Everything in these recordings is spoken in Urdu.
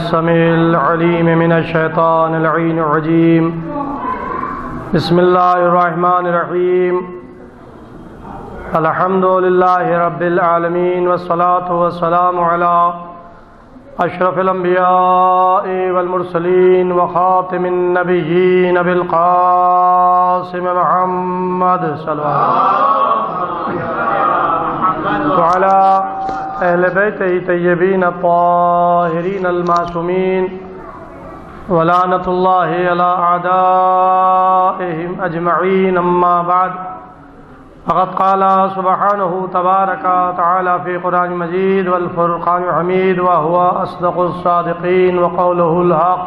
السميع العليم من الشيطان اللعين الرجيم. بسم الله الرحمن الرحيم. الحمد لله رب العالمين والصلاة والسلام على أشرف الأنبياء والمرسلين وخاتم النبيين بالقاسم محمد صلى الله عليه وسلم وعلى أهل بيته الطيبين الطاهرين المعصومين ولعنة الله على أعدائهم أجمعين. أما بعد فقد قال سبحانه تبارك وتعالى في قرآن مجيد والفرقان الحميد وهو أصدق الصادقين وقوله الحق.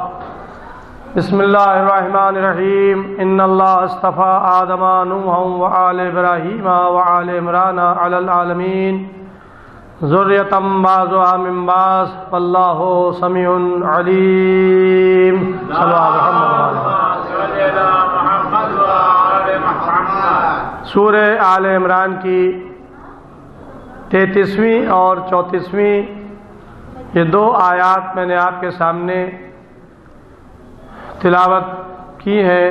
بسم الله الرحمن الرحيم. إن الله اصطفى آدم نوحا وآل إبراهيم وآل عمران على العالمين ذرية بعضها من بعض والله سميع عليم. صلى الله عليه وسلم. سورہ آل عمران کی 33ویں اور 34ویں یہ دو آیات میں نے آپ کے سامنے تلاوت کی ہیں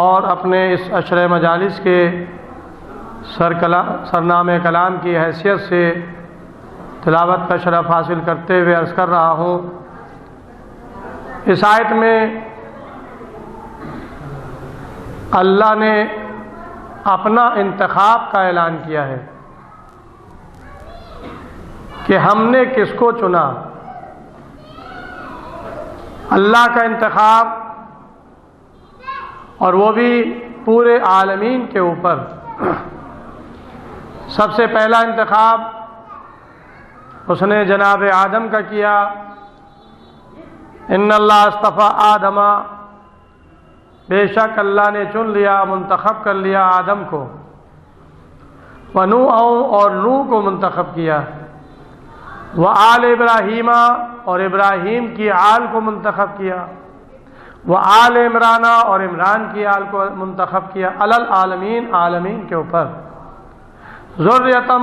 اور اپنے اس عشر مجالس کے سرنامہ کلام کی حیثیت سے تلاوت کا شرف حاصل کرتے ہوئے عرض کر رہا ہوں. اس آیت میں اللہ نے اپنا انتخاب کا اعلان کیا ہے کہ ہم نے کس کو چنا. اللہ کا انتخاب اور وہ بھی پورے عالمین کے اوپر. سب سے پہلا انتخاب اس نے جناب آدم کا کیا. ان اللہ اصطفیٰ آدم، بے شک اللہ نے چن لیا، منتخب کر لیا آدم کو. ونوح، اور نوح کو منتخب کیا. وآل ابراہیم، اور ابراہیم کی آل کو منتخب کیا. وآل عمران، اور عمران کی آل کو منتخب کیا. علی العالمین، عالمین کے اوپر. ذریتم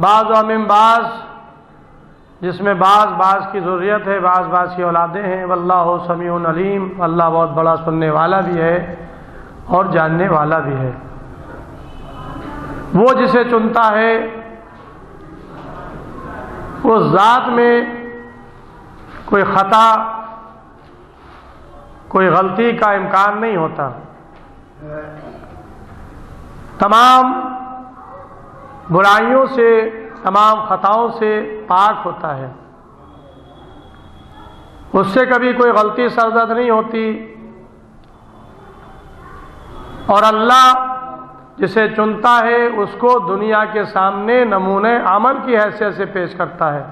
بعض من بعض، جس میں بعض کی ذریت ہے، بعض کی اولادیں ہیں. واللہ سمیع علیم، اللہ بہت بڑا سننے والا بھی ہے اور جاننے والا بھی ہے. وہ جسے چنتا ہے اس ذات میں کوئی خطا، کوئی غلطی کا امکان نہیں ہوتا. تمام برائیوں سے، تمام خطاؤں سے پاک ہوتا ہے. اس سے کبھی کوئی غلطی سرزد نہیں ہوتی. اور اللہ جسے چنتا ہے اس کو دنیا کے سامنے نمونے عمل کی حیثیت سے پیش کرتا ہے.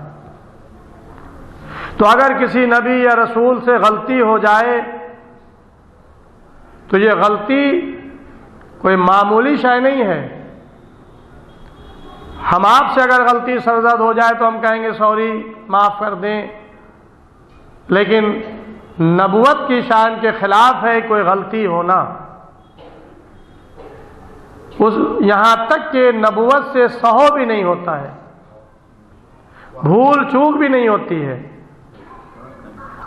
تو اگر کسی نبی یا رسول سے غلطی ہو جائے تو یہ غلطی کوئی معمولی شے نہیں ہے. ہم آپ سے اگر غلطی سرزد ہو جائے تو ہم کہیں گے سوری، معاف کر دیں. لیکن نبوت کی شان کے خلاف ہے کوئی غلطی ہونا. یہاں تک کہ نبوت سے سہو بھی نہیں ہوتا ہے، بھول چوک بھی نہیں ہوتی ہے.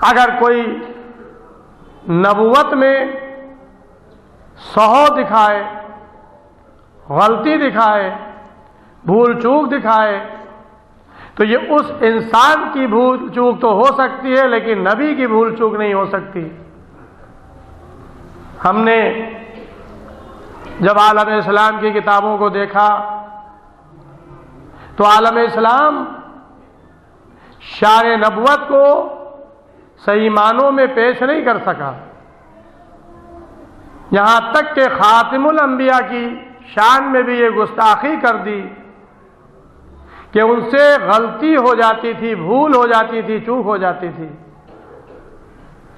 اگر کوئی نبوت میں سہو دکھائے، غلطی دکھائے، بھول چوک دکھائے تو یہ اس انسان کی بھول چوک تو ہو سکتی ہے لیکن نبی کی بھول چوک نہیں ہو سکتی. ہم نے جب عالم اسلام کی کتابوں کو دیکھا تو عالم اسلام شان نبوت کو صحیح معنوں میں پیش نہیں کر سکا. یہاں تک کہ خاتم الانبیاء کی شان میں بھی یہ گستاخی کر دی کہ ان سے غلطی ہو جاتی تھی، بھول ہو جاتی تھی، چوک ہو جاتی تھی.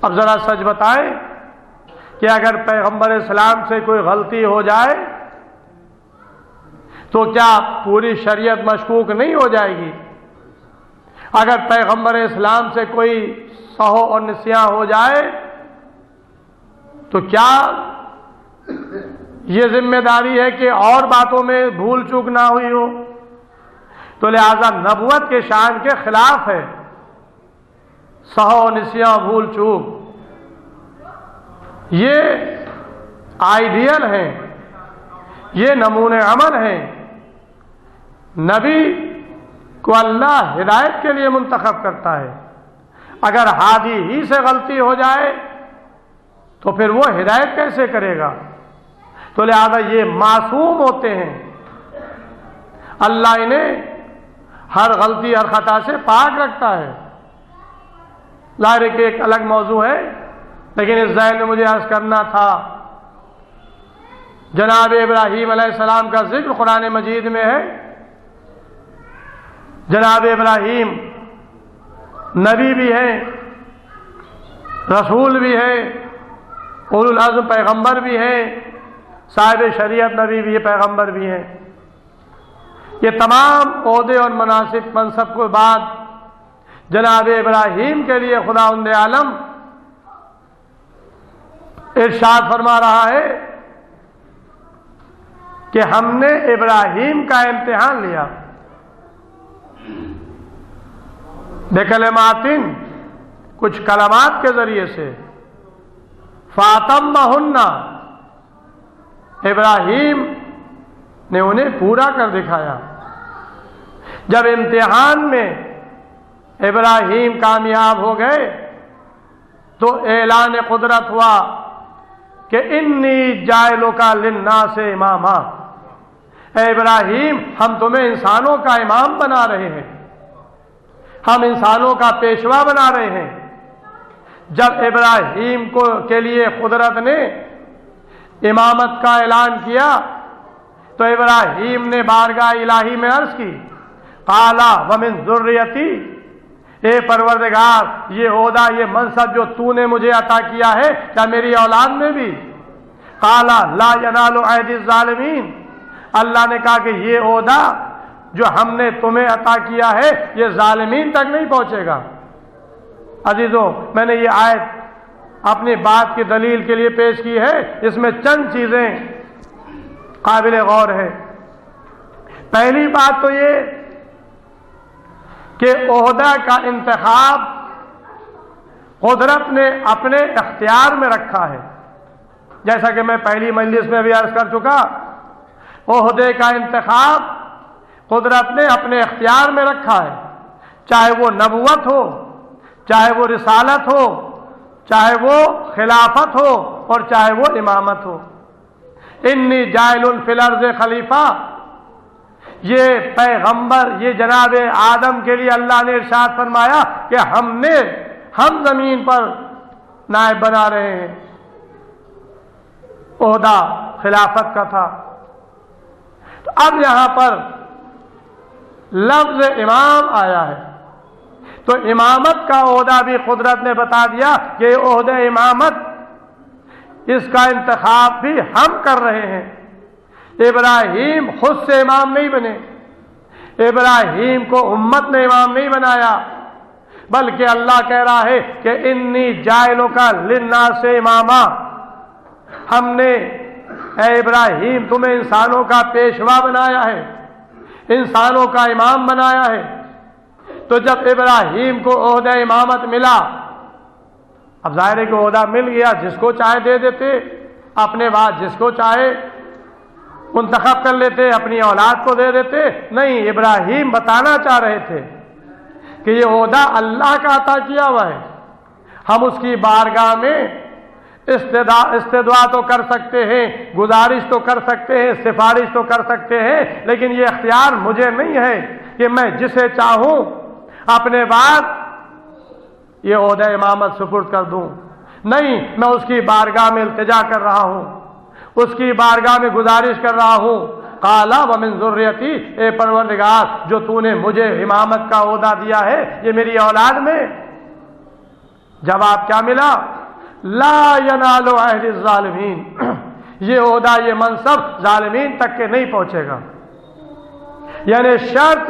اب ذرا سچ بتائیں کہ اگر پیغمبر اسلام سے کوئی غلطی ہو جائے تو کیا پوری شریعت مشکوک نہیں ہو جائے گی؟ اگر پیغمبر اسلام سے کوئی سہو اور نسیاں ہو جائے تو کیا یہ ذمہ داری ہے کہ اور باتوں میں بھول چوک نہ ہوئی ہو؟ تو لہذا نبوت کے شان کے خلاف ہے سہو نسیاں بھول چوک، یہ آئیڈیل ہیں، یہ نمونے عمل ہیں۔ نبی کو اللہ ہدایت کے لیے منتخب کرتا ہے، اگر ہادی ہی سے غلطی ہو جائے تو پھر وہ ہدایت کیسے کرے گا؟ تو لہذا یہ معصوم ہوتے ہیں، اللہ انہیں ہر غلطی ہر خطا سے پاک رکھتا ہے۔ ظاہر ہے کہ ایک الگ موضوع ہے، لیکن اس ذہن میں مجھے عرض کرنا تھا، جناب ابراہیم علیہ السلام کا ذکر قرآن مجید میں ہے۔ جناب ابراہیم نبی بھی ہیں، رسول بھی ہیں، اولو العزم پیغمبر بھی ہیں، صاحب شریعت نبی بھی پیغمبر بھی ہیں۔ یہ تمام عہدے اور منصب کے بعد جناب ابراہیم کے لیے خداوند عالم ارشاد فرما رہا ہے کہ ہم نے ابراہیم کا امتحان لیا بکلمات، کچھ کلمات کے ذریعے سے، فاتمہن، ابراہیم نے انہیں پورا کر دکھایا۔ جب امتحان میں ابراہیم کامیاب ہو گئے تو اعلان قدرت ہوا کہ انی جاعلک للناس اماما، اے ابراہیم ہم تمہیں انسانوں کا امام بنا رہے ہیں، ہم انسانوں کا پیشوا بنا رہے ہیں۔ جب ابراہیم کے لیے قدرت نے امامت کا اعلان کیا تو ابراہیم نے بارگاہ الہی میں عرض کی، قال ومن ذریتی، اے پروردگار یہ عہدہ یہ منصب جو تو نے مجھے عطا کیا ہے کیا میری اولاد میں بھی؟ قال لا ینال عہد الظالمین، اللہ نے کہا کہ یہ عہدہ جو ہم نے تمہیں عطا کیا ہے یہ ظالمین تک نہیں پہنچے گا۔ عزیزوں، میں نے یہ آیت اپنی بات کی دلیل کے لیے پیش کی ہے، اس میں چند چیزیں قابل غور ہے۔ پہلی بات تو یہ کہ عہدہ کا انتخاب قدرت نے اپنے اختیار میں رکھا ہے، جیسا کہ میں پہلی مجلس میں بھی عرض کر چکا، عہدے کا انتخاب قدرت نے اپنے اختیار میں رکھا ہے، چاہے وہ نبوت ہو، چاہے وہ رسالت ہو، چاہے وہ خلافت ہو اور چاہے وہ امامت ہو۔ انی جاعل فی الارض خلیفہ، یہ پیغمبر، یہ جناب آدم کے لیے اللہ نے ارشاد فرمایا کہ ہم زمین پر نائب بنا رہے ہیں۔ عہدہ خلافت کا تھا۔ تو اب یہاں پر لفظ امام آیا ہے تو امامت کا عہدہ بھی قدرت نے بتا دیا کہ عہدہ امامت اس کا انتخاب بھی ہم کر رہے ہیں۔ ابراہیم خود سے امام نہیں بنے، ابراہیم کو امت نے امام نہیں بنایا، بلکہ اللہ کہہ رہا ہے کہ انی جاعلک للناس اماما، ہم نے اے ابراہیم تمہیں انسانوں کا پیشوا بنایا ہے، انسانوں کا امام بنایا ہے۔ تو جب ابراہیم کو عہدہ امامت ملا، اب ظاہر ہے کہ عہدہ مل گیا، جس کو چاہے دے دیتے، اپنے بعد جس کو چاہے منتخب کر لیتے، اپنی اولاد کو دے دیتے۔ نہیں، ابراہیم بتانا چاہ رہے تھے کہ یہ عہدہ اللہ کا عطا کیا ہوا ہے، ہم اس کی بارگاہ میں استدعا تو کر سکتے ہیں، گزارش تو کر سکتے ہیں، سفارش تو کر سکتے ہیں، لیکن یہ اختیار مجھے نہیں ہے کہ میں جسے چاہوں اپنے بعد یہ عہدہ امامت سپرد کر دوں۔ نہیں، میں اس کی بارگاہ میں التجا کر رہا ہوں، اس کی بارگاہ میں گزارش کر رہا ہوں، قال ومن ذریتی، اے پروردگار جو تو نے مجھے امامت کا عہدہ دیا ہے یہ میری اولاد میں۔ جواب کیا ملا؟ لا ینال عہد الظالمین، یہ عہدہ یہ منصب ظالمین تک کے نہیں پہنچے گا۔ یعنی شرط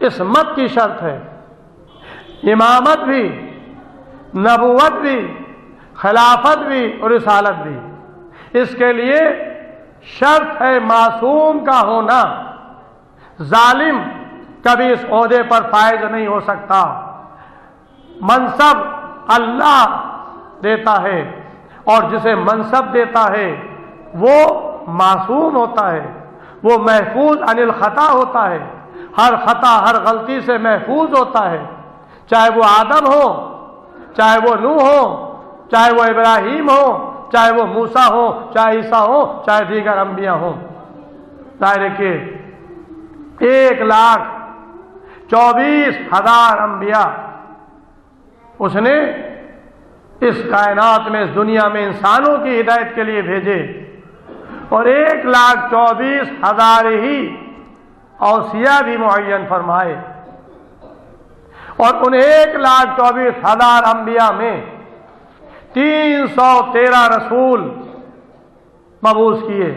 عصمت کی شرط ہے، امامت بھی، نبوت بھی، خلافت بھی اور رسالت بھی، اس کے لیے شرط ہے معصوم کا ہونا۔ ظالم کبھی اس عہدے پر فائز نہیں ہو سکتا، منصب اللہ دیتا ہے، اور جسے منصب دیتا ہے وہ معصوم ہوتا ہے، وہ محفوظ عن الخطا ہوتا ہے، ہر خطا ہر غلطی سے محفوظ ہوتا ہے، چاہے وہ آدم ہو، چاہے وہ نوح ہو، چاہے وہ ابراہیم ہو، چاہے وہ موسیٰ ہو، چاہے عیسیٰ ہو، چاہے دیگر انبیاء ہوں۔ ظاہر کہ 1,24,000 انبیاء اس نے اس کائنات میں، اس دنیا میں انسانوں کی ہدایت کے لیے بھیجے، اور 1,24,000 ہی اوصیاء بھی معین فرمائے، اور ان 1,24,000 انبیاء میں 313 رسول مبعوث کیے،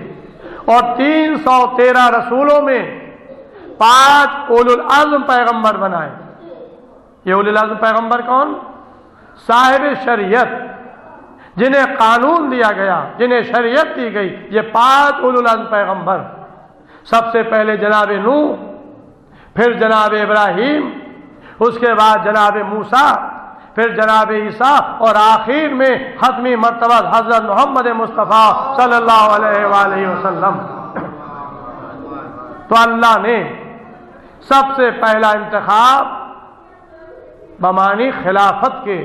اور 313 رسولوں میں 5 اولو العزم پیغمبر بنائے۔ یہ اولو العزم پیغمبر کون؟ صاحب شریعت، جنہیں قانون دیا گیا، جنہیں شریعت دی گئی، یہ 5 اولو العزم پیغمبر۔ سب سے پہلے جناب نوح، پھر جناب ابراہیم، اس کے بعد جناب موسیٰ، پھر جناب عیسیٰ، اور آخر میں ختمی مرتبہ حضرت محمد مصطفیٰ صلی اللہ علیہ وآلہ وسلم۔ تو اللہ نے سب سے پہلا انتخاب بمانی خلافت کے،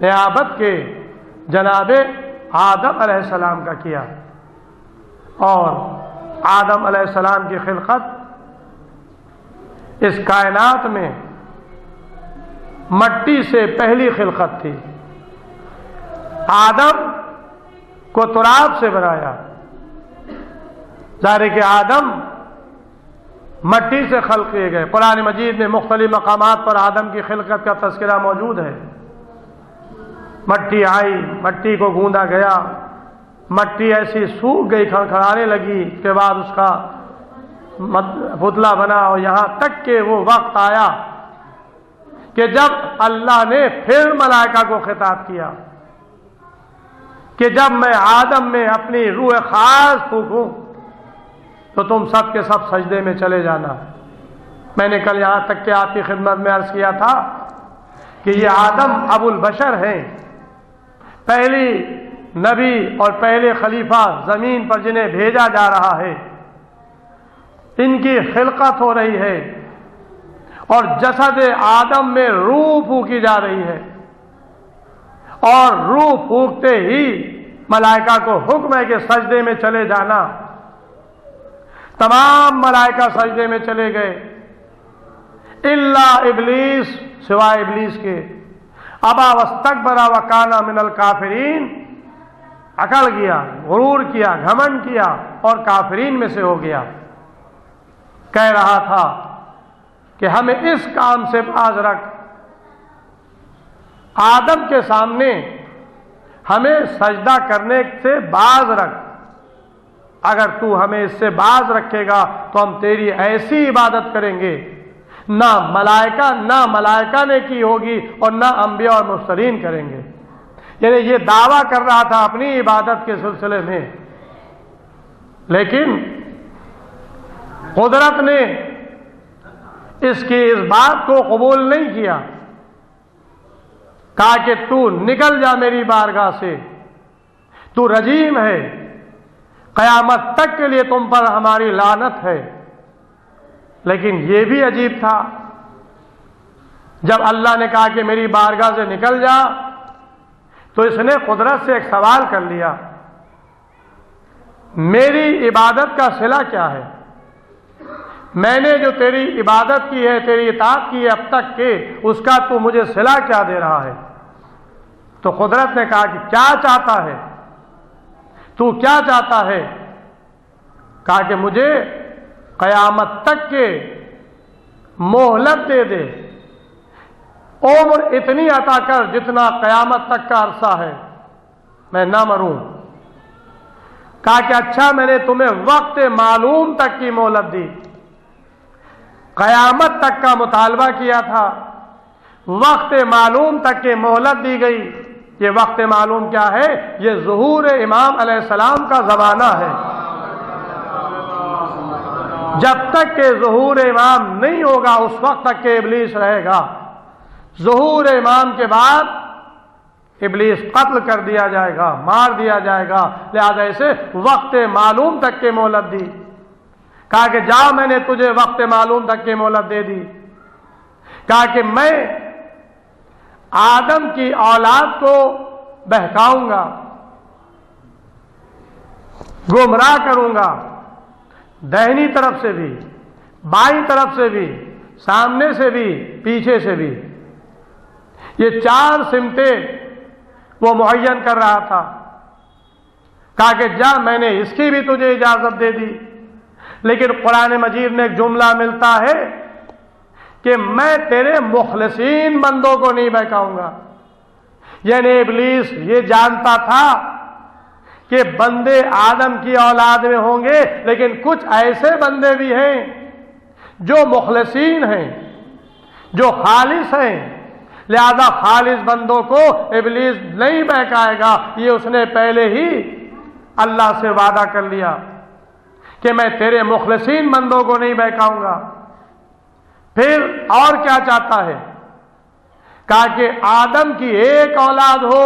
نیابت کے، جناب آدم علیہ السلام کا کیا، اور آدم علیہ السلام کی خلقت اس کائنات میں مٹی سے پہلی خلقت تھی۔ آدم کو تراب سے بنایا، ظاہر ہے کہ آدم مٹی سے خلق کیے گئے۔ قرآن مجید میں مختلف مقامات پر آدم کی خلقت کا تذکرہ موجود ہے۔ مٹی آئی، مٹی کو گوندا گیا، مٹی ایسی سوکھ گئی، کھڑکھڑانے لگی، اس کے بعد اس کا پتلا بنا، اور یہاں تک کہ وہ وقت آیا کہ جب اللہ نے پھر ملائکہ کو خطاب کیا کہ جب میں آدم میں اپنی روح خاص پھونکوں تو تم سب کے سب سجدے میں چلے جانا۔ میں نے کل یہاں تک کہ آپ کی خدمت میں عرض کیا تھا کہ یہ آدم ابو البشر ہیں، پہلی نبی اور پہلے خلیفہ زمین پر جنہیں بھیجا جا رہا ہے، ان کی خلقت ہو رہی ہے، اور جسد آدم میں روح پھونکی جا رہی ہے، اور روح پھونکتے ہی ملائکہ کو حکم ہے کہ سجدے میں چلے جانا۔ تمام ملائکہ سجدے میں چلے گئے، الا ابلیس، سوائے ابلیس کے، ابا واستکبر وکان من الکافرین، اکڑ گیا، غرور کیا، گھمنڈ کیا، اور کافرین میں سے ہو گیا۔ کہہ رہا تھا کہ ہمیں اس کام سے باز رکھ، آدم کے سامنے ہمیں سجدہ کرنے سے باز رکھ، اگر تو ہمیں اس سے باز رکھے گا تو ہم تیری ایسی عبادت کریں گے نہ ملائکہ نے کی ہوگی، اور نہ انبیاء اور مرسلین کریں گے۔ یعنی یہ دعویٰ کر رہا تھا اپنی عبادت کے سلسلے میں، لیکن قدرت نے اس کی اس بات کو قبول نہیں کیا، کہا کہ تو نکل جا میری بارگاہ سے، تو رجیم ہے، قیامت تک کے لیے تم پر ہماری لعنت ہے۔ لیکن یہ بھی عجیب تھا، جب اللہ نے کہا کہ میری بارگاہ سے نکل جا تو اس نے قدرت سے ایک سوال کر لیا، میری عبادت کا صلہ کیا ہے؟ میں نے جو تیری عبادت کی ہے، تیری اطاعت کی ہے اب تک کے، اس کا تو مجھے صلہ کیا دے رہا ہے؟ تو قدرت نے کہا کہ کیا چاہتا ہے تو، کیا چاہتا ہے؟ کہا کہ مجھے قیامت تک کے مہلت دے دے، عمر اتنی عطا کر جتنا قیامت تک کا عرصہ ہے، میں نہ مروں۔ کہا کہ اچھا، میں نے تمہیں وقت معلوم تک کی مہلت دی، قیامت تک کا مطالبہ کیا تھا، وقت معلوم تک کی مہلت دی گئی۔ یہ وقت معلوم کیا ہے؟ یہ ظہور امام علیہ السلام کا زمانہ ہے۔ جب تک کہ ظہور امام نہیں ہوگا اس وقت تک کہ ابلیس رہے گا۔ ظہور امام کے بعد ابلیس قتل کر دیا جائے گا، مار دیا جائے گا، لہذا اسے وقت معلوم تک کی مہلت دی، کہا کہ جا میں نے تجھے وقت معلوم تک کی مہلت دے دی، کہا کہ میں آدم کی اولاد کو بہکاؤں گا، گمراہ کروں گا، دہنی طرف سے بھی، بائیں طرف سے بھی، سامنے سے بھی، پیچھے سے بھی، یہ 4 سمتیں وہ معین کر رہا تھا، کہا کہ جا میں نے اس کی بھی تجھے اجازت دے دی، لیکن قرآن مجید میں ایک جملہ ملتا ہے کہ میں تیرے مخلصین بندوں کو نہیں بہکاؤں گا، یعنی ابلیس یہ جانتا تھا کہ بندے آدم کی اولاد میں ہوں گے، لیکن کچھ ایسے بندے بھی ہیں جو مخلصین ہیں، جو خالص ہیں، لہذا خالص بندوں کو ابلیس نہیں بہکائے گا، یہ اس نے پہلے ہی اللہ سے وعدہ کر لیا کہ میں تیرے مخلصین بندوں کو نہیں بہکاؤں گا۔ پھر اور کیا چاہتا ہے؟ کہا کہ آدم کی 1 اولاد ہو،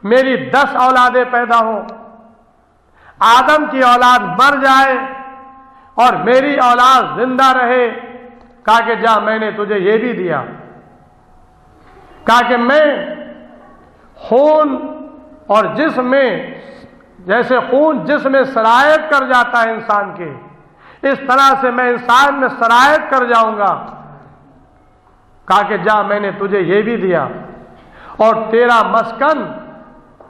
میری 10 اولادیں پیدا ہوں، آدم کی اولاد مر جائے اور میری اولاد زندہ رہے، کہا کہ جا میں نے تجھے یہ بھی دیا، کہا کہ میں خون اور جسم میں، جیسے خون جسم میں سرایت کر جاتا ہے انسان کے، اس طرح سے میں انسان میں سرایت کر جاؤں گا، کہا کہ جا میں نے تجھے یہ بھی دیا، اور تیرا مسکن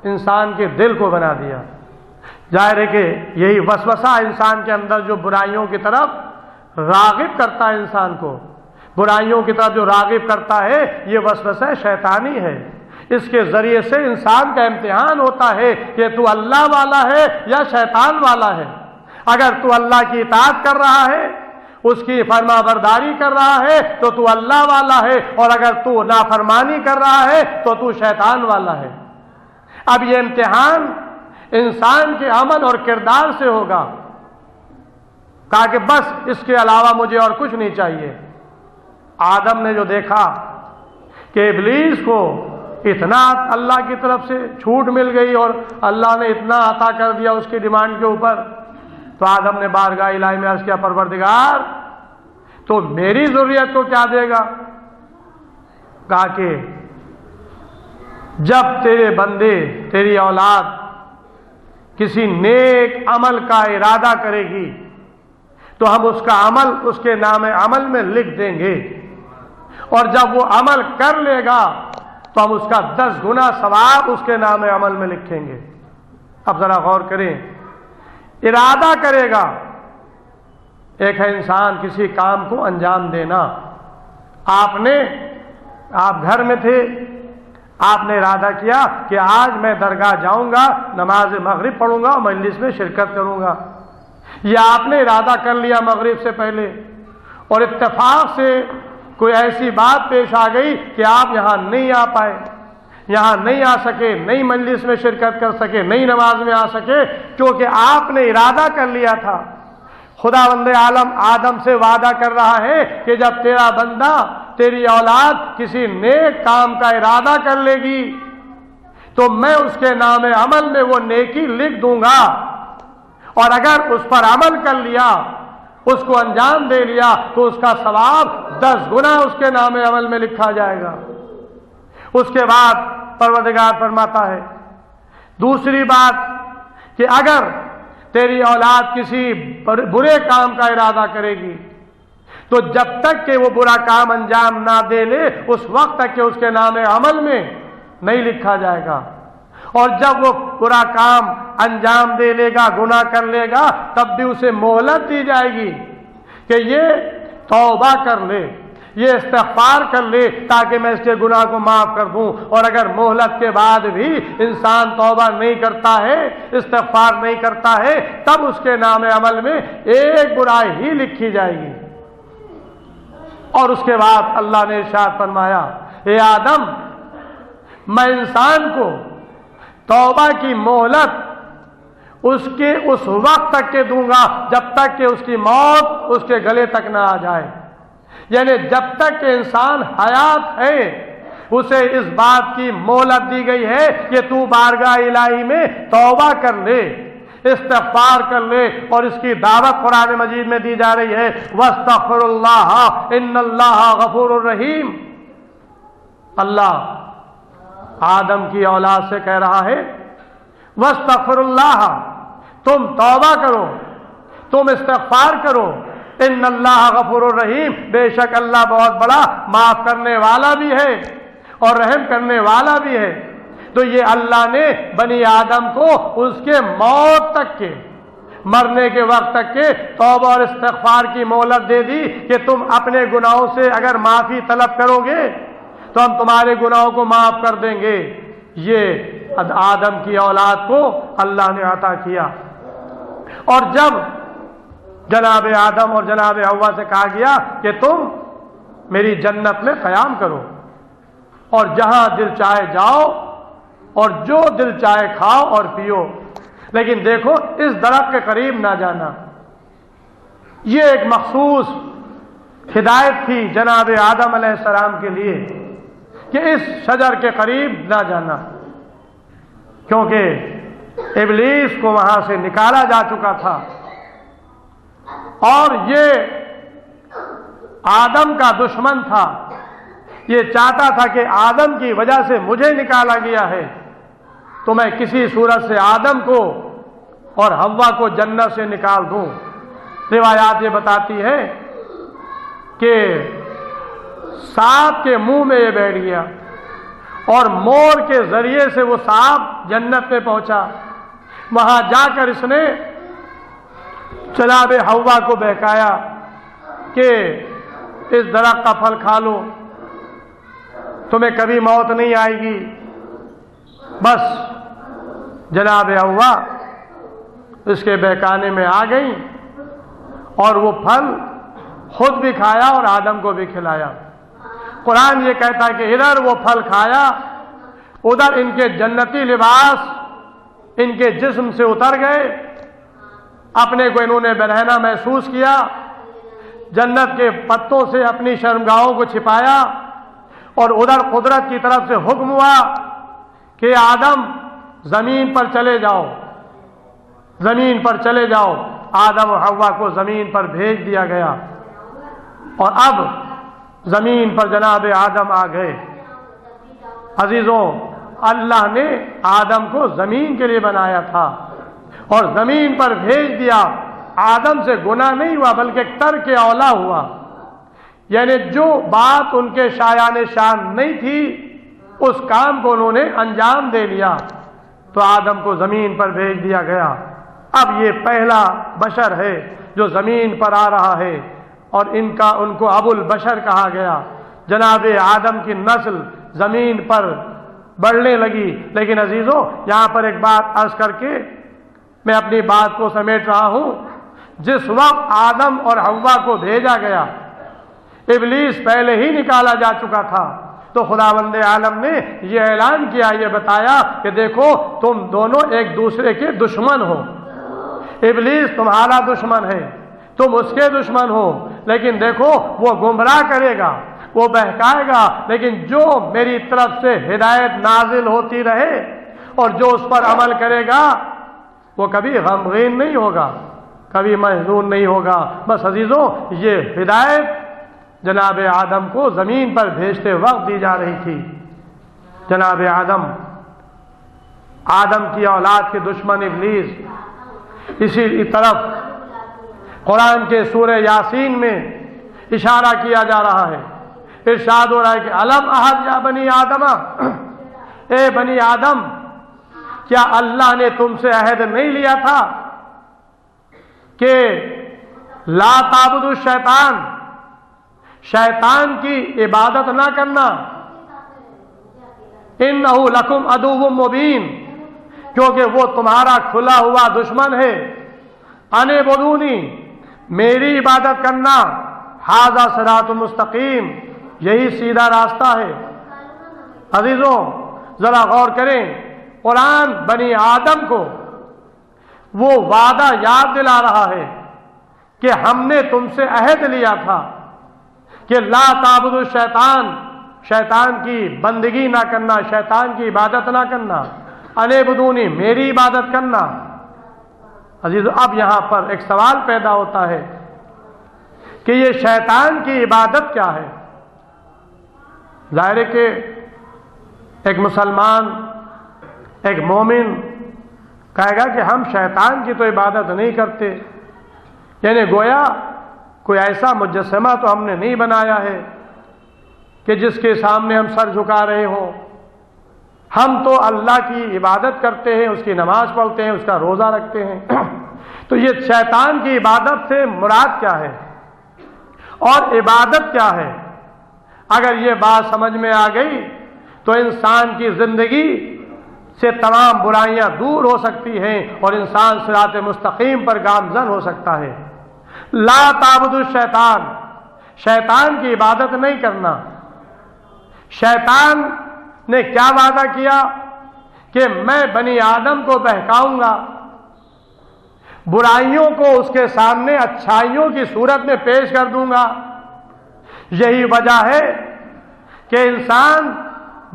انسان کے دل کو بنا دیا۔ ظاہر ہے کہ یہی وسوسہ انسان کے اندر جو برائیوں کی طرف راغب کرتا ہے، انسان کو برائیوں کی طرف جو راغب کرتا ہے، یہ وسوسہ شیطانی ہے، اس کے ذریعے سے انسان کا امتحان ہوتا ہے کہ تو اللہ والا ہے یا شیطان والا ہے۔ اگر تو اللہ کی اطاعت کر رہا ہے، اس کی فرما برداری کر رہا ہے تو تو اللہ والا ہے، اور اگر تو نافرمانی کر رہا ہے تو تو شیطان والا ہے۔ اب یہ امتحان انسان کے عمل اور کردار سے ہوگا، کہا کہ بس اس کے علاوہ مجھے اور کچھ نہیں چاہیے۔ آدم نے جو دیکھا کہ ابلیس کو اتنا اللہ کی طرف سے چھوٹ مل گئی اور اللہ نے اتنا عطا کر دیا اس کی ڈیمانڈ کے اوپر، تو آدم نے بارگاہ الہی میں عرض کیا، پروردگار تو میری ضروریت کو کیا دے گا؟ کہا کہ جب تیرے بندے، تیری اولاد کسی نیک عمل کا ارادہ کرے گی تو ہم اس کا عمل اس کے نام عمل میں لکھ دیں گے، اور جب وہ عمل کر لے گا تو ہم اس کا 10 گنا ثواب اس کے نام عمل میں لکھیں گے۔ اب ذرا غور کریں، ارادہ کرے گا، ایک ہے انسان کسی کام کو انجام دینا، آپ گھر میں تھے، آپ نے ارادہ کیا کہ آج میں درگاہ جاؤں گا، نماز مغرب پڑھوں گا، مجلس میں شرکت کروں گا، یا آپ نے ارادہ کر لیا مغرب سے پہلے، اور اتفاق سے کوئی ایسی بات پیش آ گئی کہ آپ یہاں نہیں آ پائے، یہاں نہیں آ سکے، نئی مجلس میں شرکت کر سکے، نئی نماز میں آ سکے، کیونکہ آپ نے ارادہ کر لیا تھا۔ خداوند عالم آدم سے وعدہ کر رہا ہے کہ جب تیرا بندہ، تیری اولاد کسی نیک کام کا ارادہ کر لے گی تو میں اس کے نام عمل میں وہ نیکی لکھ دوں گا، اور اگر اس پر عمل کر لیا، اس کو انجام دے لیا، تو اس کا ثواب 10 گنا اس کے نام عمل میں لکھا جائے گا۔ اس کے بعد پروردگار فرماتا ہے دوسری بات کہ اگر تیری اولاد کسی برے کام کا ارادہ کرے گی تو جب تک کہ وہ برا کام انجام نہ دے لے، اس وقت تک کہ اس کے نام عمل میں نہیں لکھا جائے گا، اور جب وہ برا کام انجام دے لے گا، گناہ کر لے گا، تب بھی اسے مہلت دی جائے گی کہ یہ توبہ کر لے، یہ استغفار کر لے تاکہ میں اس کے گناہ کو معاف کر دوں۔ اور اگر مہلت کے بعد بھی انسان توبہ نہیں کرتا ہے، استغفار نہیں کرتا ہے، تب اس کے نام عمل میں ایک برائی ہی لکھی جائے گی۔ اور اس کے بعد اللہ نے ارشاد فرمایا، اے آدم، میں انسان کو توبہ کی مہلت اس وقت تک کے دوں گا جب تک کہ اس کی موت اس کے گلے تک نہ آ جائے۔ یعنی جب تک کہ انسان حیات ہے اسے اس بات کی مہلت دی گئی ہے کہ تو بارگاہ الہی میں توبہ کر لے، استغفار کر لے، اور اس کی دعوت قرآن مجید میں دی جا رہی ہے واستغفر اللہ ان اللہ غفور الرحیم۔ اللہ آدم کی اولاد سے کہہ رہا ہے واستغفر اللہ، تم توبہ کرو، تم استغفار کرو، ان اللہ غفور الرحیم، بے شک اللہ بہت بڑا معاف کرنے والا بھی ہے اور رحم کرنے والا بھی ہے۔ تو یہ اللہ نے بنی آدم کو اس کے موت تک کے، مرنے کے وقت تک کے توبہ اور استغفار کی مہلت دے دی کہ تم اپنے گناہوں سے اگر معافی طلب کرو گے تو ہم تمہارے گناہوں کو معاف کر دیں گے۔ یہ آدم کی اولاد کو اللہ نے عطا کیا۔ اور جب جناب آدم اور جناب حوا سے کہا گیا کہ تم میری جنت میں قیام کرو اور جہاں دل چاہے جاؤ اور جو دل چاہے کھاؤ اور پیو، لیکن دیکھو اس درخت کے قریب نہ جانا۔ یہ ایک مخصوص ہدایت تھی جناب آدم علیہ السلام کے لیے کہ اس شجر کے قریب نہ جانا، کیونکہ ابلیس کو وہاں سے نکالا جا چکا تھا اور یہ آدم کا دشمن تھا۔ یہ چاہتا تھا کہ آدم کی وجہ سے مجھے نکالا گیا ہے تو میں کسی صورت سے آدم کو اور حوا کو جنت سے نکال دوں۔ روایات یہ بتاتی ہے کہ سانپ کے منہ میں یہ بیٹھ گیا اور مور کے ذریعے سے وہ سانپ جنت میں پہنچا۔ وہاں جا کر اس نے جناب حوا کو بہکایا کہ اس درخت کا پھل کھا لو، تمہیں کبھی موت نہیں آئے گی۔ بس جناب حوا اس کے بہکانے میں آ گئی اور وہ پھل خود بھی کھایا اور آدم کو بھی کھلایا۔ قرآن یہ کہتا ہے کہ ادھر وہ پھل کھایا، ادھر ان کے جنتی لباس ان کے جسم سے اتر گئے، اپنے کو انہوں نے برہنہ محسوس کیا، جنت کے پتوں سے اپنی شرمگاہوں کو چھپایا، اور ادھر قدرت کی طرف سے حکم ہوا کہ آدم زمین پر چلے جاؤ، زمین پر چلے جاؤ۔ آدم و حوا کو زمین پر بھیج دیا گیا اور اب زمین پر جناب آدم آ گئے۔ عزیزوں، اللہ نے آدم کو زمین کے لیے بنایا تھا اور زمین پر بھیج دیا۔ آدم سے گناہ نہیں ہوا بلکہ ترک اولا ہوا، یعنی جو بات ان کے شایان شان نہیں تھی اس کام کو انہوں نے انجام دے لیا، تو آدم کو زمین پر بھیج دیا گیا۔ اب یہ پہلا بشر ہے جو زمین پر آ رہا ہے اور ان کو ابو البشر کہا گیا۔ جناب آدم کی نسل زمین پر بڑھنے لگی۔ لیکن عزیزوں، یہاں پر ایک بات عرض کر کے میں اپنی بات کو سمیٹ رہا ہوں۔ جس وقت آدم اور حوا کو بھیجا گیا، ابلیس پہلے ہی نکالا جا چکا تھا، تو خداوند عالم نے یہ اعلان کیا، یہ بتایا کہ دیکھو تم دونوں ایک دوسرے کے دشمن ہو، ابلیس تمہارا دشمن ہے، تم اس کے دشمن ہو، لیکن دیکھو وہ گمراہ کرے گا، وہ بہکائے گا، لیکن جو میری طرف سے ہدایت نازل ہوتی رہے اور جو اس پر عمل کرے گا وہ کبھی غمگین نہیں ہوگا، کبھی محزون نہیں ہوگا۔ بس عزیزوں، یہ ہدایت جناب آدم کو زمین پر بھیجتے وقت دی جا رہی تھی۔ جناب آدم کی اولاد کے دشمن ابلیس، اسی طرف قرآن کے سورہ یاسین میں اشارہ کیا جا رہا ہے، ارشاد ہو رہا ہے کہ الم احد یا بنی آدم، اے بنی آدم، کیا اللہ نے تم سے عہد نہیں لیا تھا کہ لا تعبدوا الشیطان، شیطان کی عبادت نہ کرنا، انہ لکم عدو مبین، کیونکہ وہ تمہارا کھلا ہوا دشمن ہے، ان اعبدونی، میری عبادت کرنا، ھذا صراط مستقیم، یہی سیدھا راستہ ہے۔ عزیزوں ذرا غور کریں، قرآن بنی آدم کو وہ وعدہ یاد دلا رہا ہے کہ ہم نے تم سے عہد لیا تھا کہ لا تعبد الشیطان، شیطان کی بندگی نہ کرنا، شیطان کی عبادت نہ کرنا، انعبدونی، میری عبادت کرنا۔ عزیز، اب یہاں پر ایک سوال پیدا ہوتا ہے کہ یہ شیطان کی عبادت کیا ہے؟ ظاہر ہے کہ ایک مسلمان، ایک مومن کہے گا کہ ہم شیطان کی تو عبادت نہیں کرتے، یعنی گویا کوئی ایسا مجسمہ تو ہم نے نہیں بنایا ہے کہ جس کے سامنے ہم سر جھکا رہے ہوں، ہم تو اللہ کی عبادت کرتے ہیں، اس کی نماز پڑھتے ہیں، اس کا روزہ رکھتے ہیں۔ تو یہ شیطان کی عبادت سے مراد کیا ہے اور عبادت کیا ہے؟ اگر یہ بات سمجھ میں آ گئی تو انسان کی زندگی سے تمام برائیاں دور ہو سکتی ہیں اور انسان صراط مستقیم پر گامزن ہو سکتا ہے۔ لا تعبد الشیطان، شیطان کی عبادت نہیں کرنا۔ شیطان نے کیا وعدہ کیا کہ میں بنی آدم کو بہکاؤں گا، برائیوں کو اس کے سامنے اچھائیوں کی صورت میں پیش کر دوں گا۔ یہی وجہ ہے کہ انسان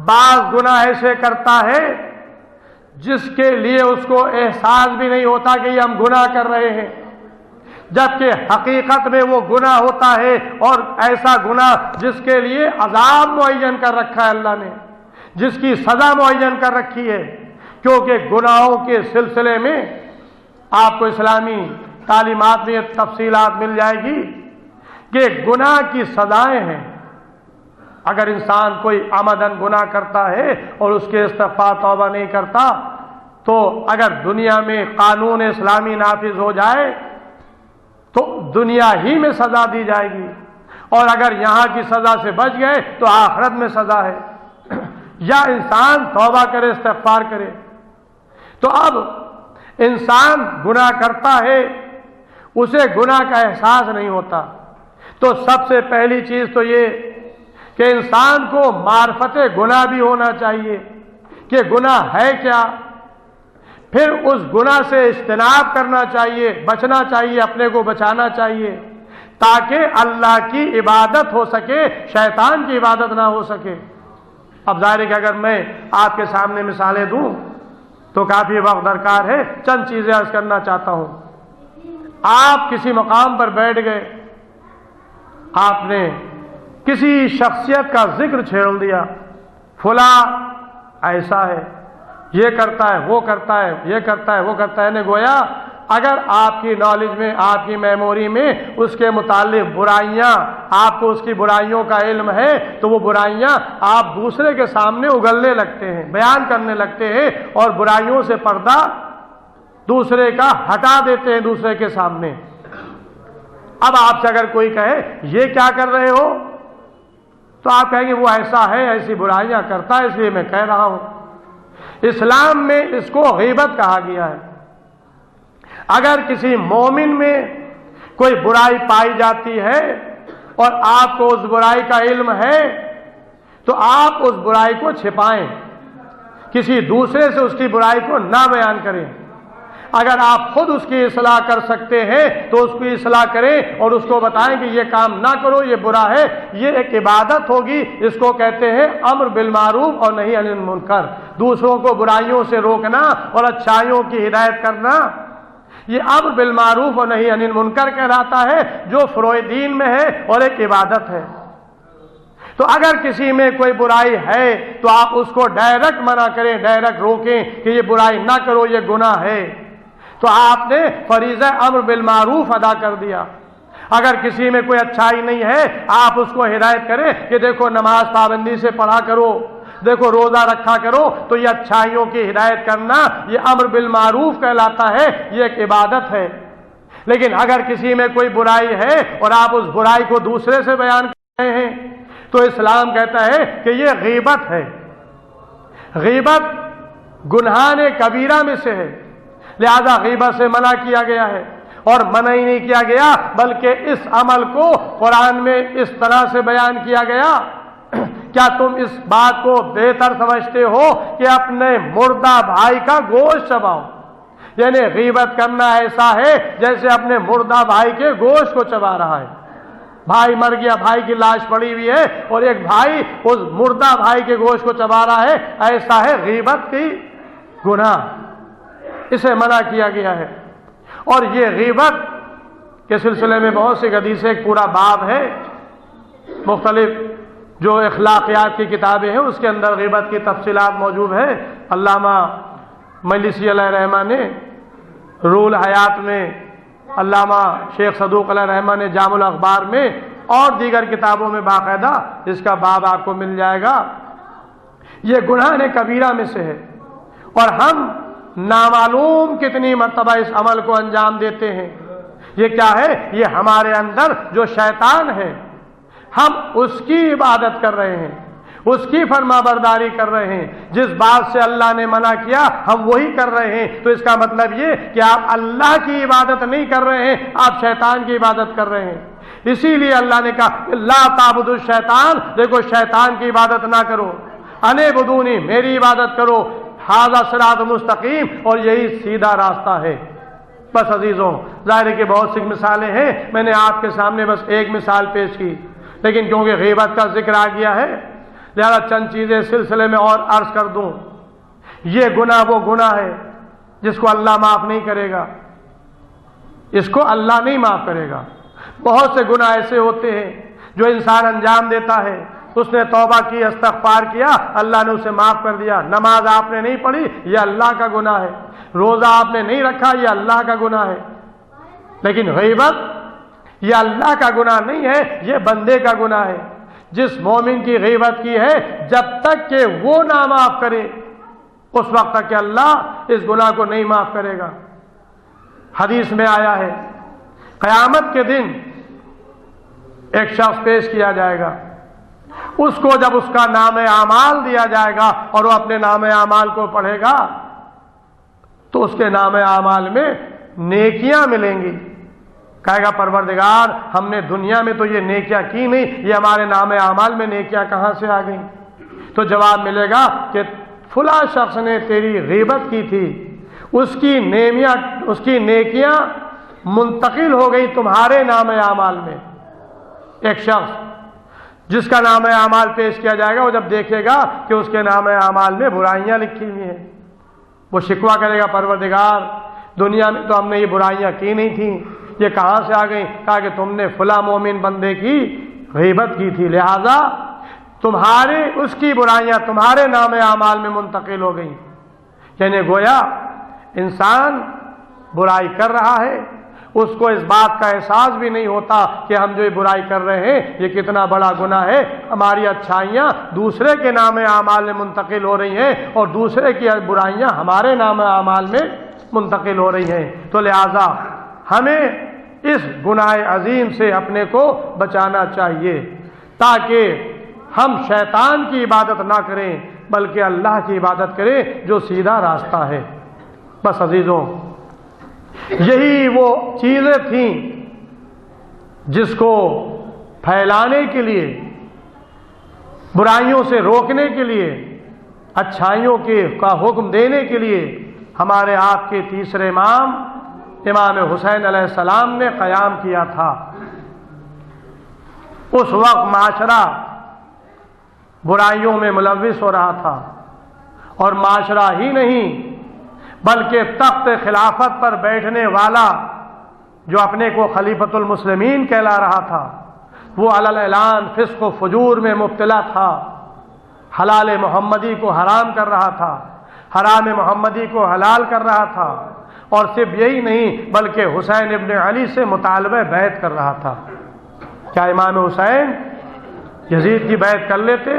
بعض گناہ ایسے کرتا ہے جس کے لیے اس کو احساس بھی نہیں ہوتا کہ یہ ہم گناہ کر رہے ہیں، جبکہ حقیقت میں وہ گناہ ہوتا ہے، اور ایسا گناہ جس کے لیے عذاب معین کر رکھا ہے اللہ نے، جس کی سزا معین کر رکھی ہے۔ کیونکہ گناہوں کے سلسلے میں آپ کو اسلامی تعلیمات میں یہ تفصیلات مل جائے گی کہ گناہ کی سزائیں ہیں۔ اگر انسان کوئی عمدن گناہ کرتا ہے اور اس کے استغفار توبہ نہیں کرتا، تو اگر دنیا میں قانون اسلامی نافذ ہو جائے تو دنیا ہی میں سزا دی جائے گی، اور اگر یہاں کی سزا سے بچ گئے تو آخرت میں سزا ہے۔ یا انسان توبہ کرے، استغفار کرے۔ تو اب انسان گناہ کرتا ہے، اسے گناہ کا احساس نہیں ہوتا، تو سب سے پہلی چیز تو یہ کہ انسان کو معرفت گناہ بھی ہونا چاہیے کہ گناہ ہے کیا، پھر اس گناہ سے اجتناب کرنا چاہیے، بچنا چاہیے، اپنے کو بچانا چاہیے، تاکہ اللہ کی عبادت ہو سکے، شیطان کی عبادت نہ ہو سکے۔ اب ظاہر ہے کہ اگر میں آپ کے سامنے مثالیں دوں تو کافی وقت درکار ہے، چند چیزیں عرض کرنا چاہتا ہوں۔ آپ کسی مقام پر بیٹھ گئے، آپ نے کسی شخصیت کا ذکر چھیڑ دیا، فلاں ایسا ہے، یہ کرتا ہے، وہ کرتا ہے، یہ کرتا ہے، وہ کرتا ہے، نے گویا اگر آپ کی نالج میں، آپ کی میموری میں اس کے متعلق برائیاں، آپ کو اس کی برائیوں کا علم ہے، تو وہ برائیاں آپ دوسرے کے سامنے اگلنے لگتے ہیں، بیان کرنے لگتے ہیں، اور برائیوں سے پردہ دوسرے کا ہٹا دیتے ہیں دوسرے کے سامنے۔ اب آپ سے اگر کوئی کہے یہ کیا کر رہے ہو، تو آپ کہیں گے وہ ایسا ہے، ایسی برائیاں کرتا ہے، اس لیے میں کہہ رہا ہوں۔ اسلام میں اس کو غیبت کہا گیا ہے۔ اگر کسی مومن میں کوئی برائی پائی جاتی ہے اور آپ کو اس برائی کا علم ہے، تو آپ اس برائی کو چھپائیں، کسی دوسرے سے اس کی برائی کو نہ بیان کریں۔ اگر آپ خود اس کی اصلاح کر سکتے ہیں تو اس کی اصلاح کریں اور اس کو بتائیں کہ یہ کام نہ کرو، یہ برا ہے۔ یہ ایک عبادت ہوگی، اس کو کہتے ہیں امر بالمعروف اور نہی عن المنکر، دوسروں کو برائیوں سے روکنا اور اچھائیوں کی ہدایت کرنا۔ یہ امر بالمعروف اور نہی عن المنکر کہلاتا ہے، جو فروع دین میں ہے اور ایک عبادت ہے۔ تو اگر کسی میں کوئی برائی ہے تو آپ اس کو ڈائریکٹ منع کریں، ڈائریکٹ روکیں کہ یہ برائی نہ کرو، یہ گناہ ہے۔ تو آپ نے فریضہ امر بالمعروف ادا کر دیا۔ اگر کسی میں کوئی اچھائی نہیں ہے، آپ اس کو ہدایت کریں کہ دیکھو نماز پابندی سے پڑھا کرو، دیکھو روزہ رکھا کرو، تو یہ اچھائیوں کی ہدایت کرنا یہ امر بالمعروف کہلاتا ہے، یہ ایک عبادت ہے۔ لیکن اگر کسی میں کوئی برائی ہے اور آپ اس برائی کو دوسرے سے بیان کر رہے ہیں، تو اسلام کہتا ہے کہ یہ غیبت ہے۔ غیبت گناہ کبیرہ میں سے ہے، لہذا غیبت سے منع کیا گیا ہے۔ اور منع ہی نہیں کیا گیا بلکہ اس عمل کو قرآن میں اس طرح سے بیان کیا گیا، کیا تم اس بات کو بہتر سمجھتے ہو کہ اپنے مردہ بھائی کا گوشت چباؤ؟ یعنی غیبت کرنا ایسا ہے جیسے اپنے مردہ بھائی کے گوشت کو چبا رہا ہے۔ بھائی مر گیا، بھائی کی لاش پڑی ہوئی ہے اور ایک بھائی اس مردہ بھائی کے گوشت کو چبا رہا ہے، ایسا ہے غیبت کی گناہ، اسے منع کیا گیا ہے۔ اور یہ غیبت کے سلسلے میں بہت سی حدیثیں، ایک پورا باب ہے، مختلف جو اخلاقیات کی کتابیں ہیں اس کے اندر غیبت کی تفصیلات موجود ہے۔ علامہ مجلسی علیہ رحمہ نے رول حیات میں، علامہ شیخ صدوق علیہ رحمہ نے جامع الاخبار میں، اور دیگر کتابوں میں باقاعدہ اس کا باب آپ کو مل جائے گا۔ یہ گناہ کبیرہ میں سے ہے، اور ہم نامعلوم کتنی مرتبہ اس عمل کو انجام دیتے ہیں۔ یہ کیا ہے؟ یہ ہمارے اندر جو شیطان ہے، ہم اس کی عبادت کر رہے ہیں، اس کی فرما برداری کر رہے ہیں، جس بات سے اللہ نے منع کیا ہم وہی کر رہے ہیں۔ تو اس کا مطلب یہ کہ آپ اللہ کی عبادت نہیں کر رہے ہیں، آپ شیطان کی عبادت کر رہے ہیں۔ اسی لیے اللہ نے کہا لا تعبدوا الشیطان، دیکھو شیطان کی عبادت نہ کرو، انعبدونی، میری عبادت کرو، ھذا صراط مستقیم، اور یہی سیدھا راستہ ہے۔ بس عزیزوں، ظاہر ہے کہ بہت سی مثالیں ہیں، میں نے آپ کے سامنے بس ایک مثال پیش کی، لیکن کیونکہ غیبت کا ذکر آ گیا ہے لہذا چند چیزیں سلسلے میں اور عرض کر دوں۔ یہ گناہ وہ گناہ ہے جس کو اللہ معاف نہیں کرے گا، اس کو اللہ نہیں معاف کرے گا۔ بہت سے گناہ ایسے ہوتے ہیں جو انسان انجام دیتا ہے، اس نے توبہ کی، استغفار کیا، اللہ نے اسے معاف کر دیا۔ نماز آپ نے نہیں پڑھی، یہ اللہ کا گناہ ہے۔ روزہ آپ نے نہیں رکھا، یہ اللہ کا گناہ ہے۔ لیکن غیبت یہ اللہ کا گناہ نہیں ہے، یہ بندے کا گناہ ہے۔ جس مومن کی غیبت کی ہے، جب تک کہ وہ نہ معاف کرے اس وقت تک کہ اللہ اس گناہ کو نہیں معاف کرے گا۔ حدیث میں آیا ہے قیامت کے دن ایک شخص پیش کیا جائے گا، اس کو جب اس کا نام اعمال دیا جائے گا اور وہ اپنے نام اعمال کو پڑھے گا تو اس کے نام اعمال میں نیکیاں ملیں گی۔ کہے گا پروردگار ہم نے دنیا میں تو یہ نیکیاں کی نہیں، یہ ہمارے نام اعمال میں نیکیاں کہاں سے آ گئیں؟ تو جواب ملے گا کہ فلاں شخص نے تیری غیبت کی تھی، اس کی نیکیاں منتقل ہو گئی تمہارے نام اعمال میں۔ ایک شخص جس کا نام اعمال پیش کیا جائے گا، وہ جب دیکھے گا کہ اس کے نام اعمال میں برائیاں لکھی ہوئی ہیں، وہ شکوہ کرے گا پروردگار دنیا میں تو ہم نے یہ برائیاں کی نہیں تھیں، یہ کہاں سے آ گئیں؟ کہا کہ تم نے فلاں مومن بندے کی غیبت کی تھی، لہذا تمہارے اس کی برائیاں تمہارے نام اعمال میں منتقل ہو گئیں۔ یعنی گویا انسان برائی کر رہا ہے، اس کو اس بات کا احساس بھی نہیں ہوتا کہ ہم جو یہ برائی کر رہے ہیں یہ کتنا بڑا گناہ ہے، ہماری اچھائیاں دوسرے کے نام اعمال میں منتقل ہو رہی ہیں اور دوسرے کی برائیاں ہمارے نام اعمال میں منتقل ہو رہی ہیں۔ تو لہذا ہمیں اس گناہ عظیم سے اپنے کو بچانا چاہیے تاکہ ہم شیطان کی عبادت نہ کریں بلکہ اللہ کی عبادت کریں جو سیدھا راستہ ہے۔ بس عزیزوں، یہی وہ چیزیں تھیں جس کو پھیلانے کے لیے، برائیوں سے روکنے کے لیے، اچھائیوں کا حکم دینے کے لیے ہمارے آپ کے تیسرے امام امام حسین علیہ السلام نے قیام کیا تھا۔ اس وقت معاشرہ برائیوں میں ملوث ہو رہا تھا، اور معاشرہ ہی نہیں بلکہ تخت خلافت پر بیٹھنے والا جو اپنے کو خلیفۃ المسلمین کہلا رہا تھا، وہ علی اعلان فسق و فجور میں مبتلا تھا، حلال محمدی کو حرام کر رہا تھا، حرام محمدی کو حلال کر رہا تھا، اور صرف یہی نہیں بلکہ حسین ابن علی سے مطالبہ بیعت کر رہا تھا۔ کیا امام حسین یزید کی بیعت کر لیتے؟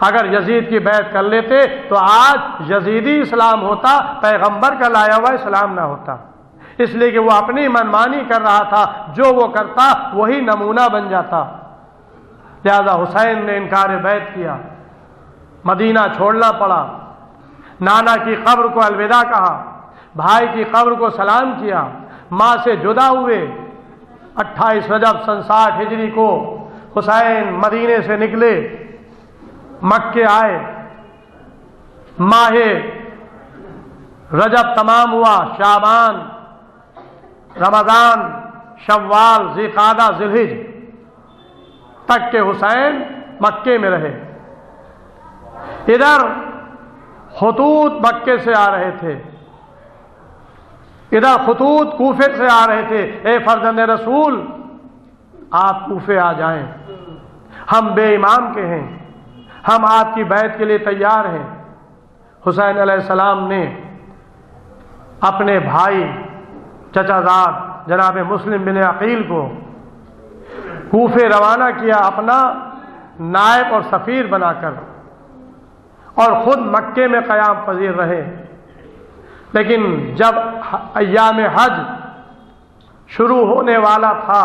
اگر یزید کی بیعت کر لیتے تو آج یزیدی اسلام ہوتا، پیغمبر کا لایا ہوا اسلام نہ ہوتا، اس لیے کہ وہ اپنی منمانی کر رہا تھا، جو وہ کرتا وہی نمونہ بن جاتا۔ لہذا حسین نے انکار بیعت کیا، مدینہ چھوڑنا پڑا، نانا کی قبر کو الوداع کہا، بھائی کی قبر کو سلام کیا، ماں سے جدا ہوئے۔ 28 رجب سن 60 ہجری کو حسین مدینے سے نکلے، مکے آئے، ماہ رجب تمام ہوا، شعبان، رمضان، شوال، ذی قعدہ، ذی الحجہ تک کہ حسین مکے میں رہے۔ ادھر خطوط مکے سے آ رہے تھے، ادھر خطوط کوفے سے آ رہے تھے، اے فرزند رسول آپ کوفے آ جائیں، ہم بے امام کے ہیں، ہم آپ کی بیعت کے لیے تیار ہیں۔ حسین علیہ السلام نے اپنے بھائی چچا زاد جناب مسلم بن عقیل کو کوفے روانہ کیا، اپنا نائب اور سفیر بنا کر، اور خود مکے میں قیام پذیر رہے۔ لیکن جب ایام حج شروع ہونے والا تھا،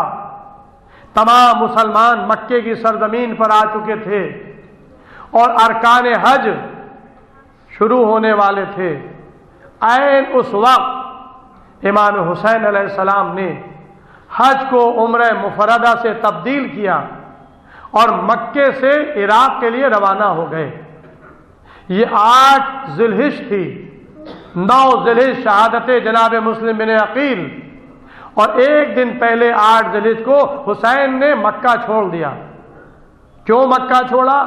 تمام مسلمان مکے کی سرزمین پر آ چکے تھے اور ارکان حج شروع ہونے والے تھے، عین اس وقت امام حسین علیہ السلام نے حج کو عمرہ مفردہ سے تبدیل کیا اور مکے سے عراق کے لیے روانہ ہو گئے۔ یہ 8 ذی الحجہ تھی، 9 ذی الحجہ شہادت جناب مسلم بن عقیل، اور ایک دن پہلے 8 ذی الحجہ کو حسین نے مکہ چھوڑ دیا۔ کیوں مکہ چھوڑا؟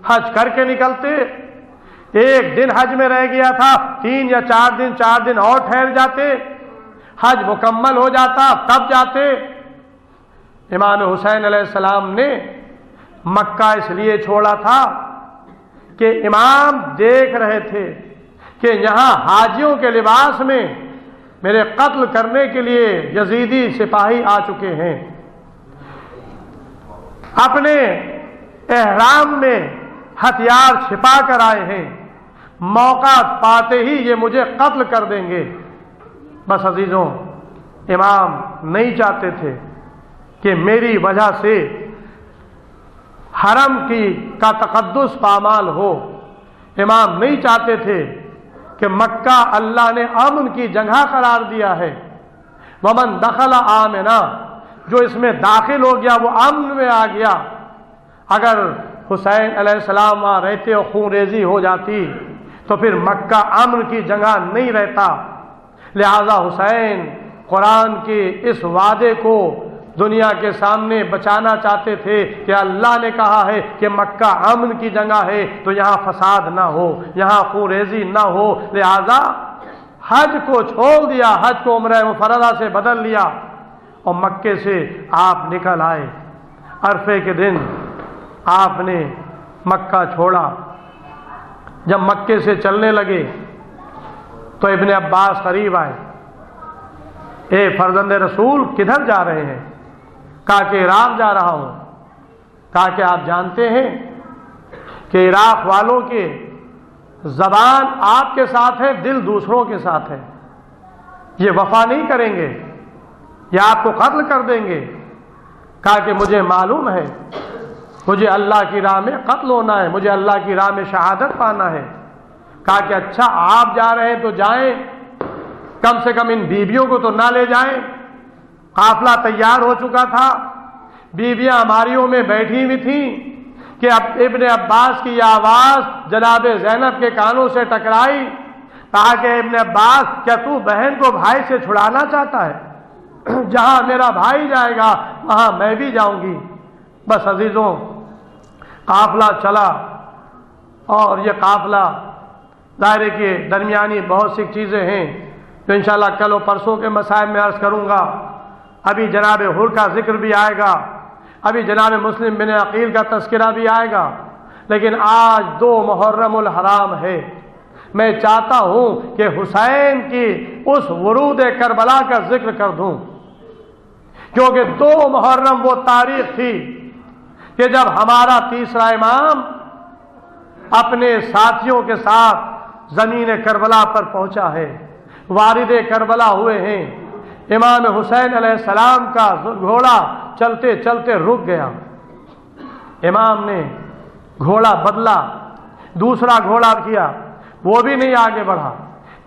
حج کر کے نکلتے، ایک دن حج میں رہ گیا تھا، 3 یا 4 دن اور ٹھہر جاتے، حج مکمل ہو جاتا تب جاتے۔ امام حسین علیہ السلام نے مکہ اس لیے چھوڑا تھا کہ امام دیکھ رہے تھے کہ یہاں حاجیوں کے لباس میں میرے قتل کرنے کے لیے یزیدی سپاہی آ چکے ہیں، اپنے احرام میں ہتھیار چھپا کر آئے ہیں، موقع پاتے ہی یہ مجھے قتل کر دیں گے۔ بس عزیزوں، امام نہیں چاہتے تھے کہ میری وجہ سے حرم کا تقدس پامال ہو، امام نہیں چاہتے تھے کہ مکہ اللہ نے امن کی جگہ قرار دیا ہے، ومن دخل آمنا، جو اس میں داخل ہو گیا وہ امن میں آ گیا۔ اگر حسین علیہ السلام وہاں رہتے اور خون ریزی ہو جاتی تو پھر مکہ امن کی جگہ نہیں رہتا۔ لہذا حسین قرآن کے اس وعدے کو دنیا کے سامنے بچانا چاہتے تھے کہ اللہ نے کہا ہے کہ مکہ امن کی جگہ ہے تو یہاں فساد نہ ہو، یہاں خون ریزی نہ ہو، لہذا حج کو چھوڑ دیا، حج کو عمرہ مفردہ سے بدل لیا اور مکے سے آپ نکل آئے۔ عرفے کے دن آپ نے مکہ چھوڑا۔ جب مکے سے چلنے لگے تو ابن عباس قریب آئے، اے فرزند رسول کدھر جا رہے ہیں؟ کہا کہ عراق جا رہا ہوں۔ کہا کہ آپ جانتے ہیں کہ عراق والوں کے زبان آپ کے ساتھ ہے، دل دوسروں کے ساتھ ہے، یہ وفا نہیں کریں گے، یہ آپ کو قتل کر دیں گے۔ کہا کہ مجھے معلوم ہے، مجھے اللہ کی راہ میں قتل ہونا ہے، مجھے اللہ کی راہ میں شہادت پانا ہے۔ کہا کہ اچھا آپ جا رہے ہیں تو جائیں، کم سے کم ان بیویوں کو تو نہ لے جائیں۔ قافلہ تیار ہو چکا تھا، بیویاں ہماریوں میں بیٹھی ہوئی تھیں کہ اب ابن عباس کی یہ آواز جناب زینب کے کانوں سے ٹکرائی۔ کہا کہ ابن عباس کیا تو بہن کو بھائی سے چھڑانا چاہتا ہے؟ جہاں میرا بھائی جائے گا وہاں میں بھی جاؤں گی۔ بس عزیزوں، قافلہ چلا، اور یہ قافلہ دائرے کے درمیانی بہت سی چیزیں ہیں جو انشاءاللہ کل و پرسوں کے مسائل میں عرض کروں گا۔ ابھی جناب حر کا ذکر بھی آئے گا، ابھی جناب مسلم بن عقیل کا تذکرہ بھی آئے گا، لیکن آج 2 محرم الحرام ہے۔ میں چاہتا ہوں کہ حسین کی اس ورود کربلا کا ذکر کر دوں، کیونکہ 2 محرم وہ تاریخ تھی کہ جب ہمارا تیسرا امام اپنے ساتھیوں کے ساتھ زمین کربلا پر پہنچا ہے، وارد کربلا ہوئے ہیں۔ امام حسین علیہ السلام کا گھوڑا چلتے چلتے رک گیا، امام نے گھوڑا بدلا، دوسرا گھوڑا کیا، وہ بھی نہیں آگے بڑھا،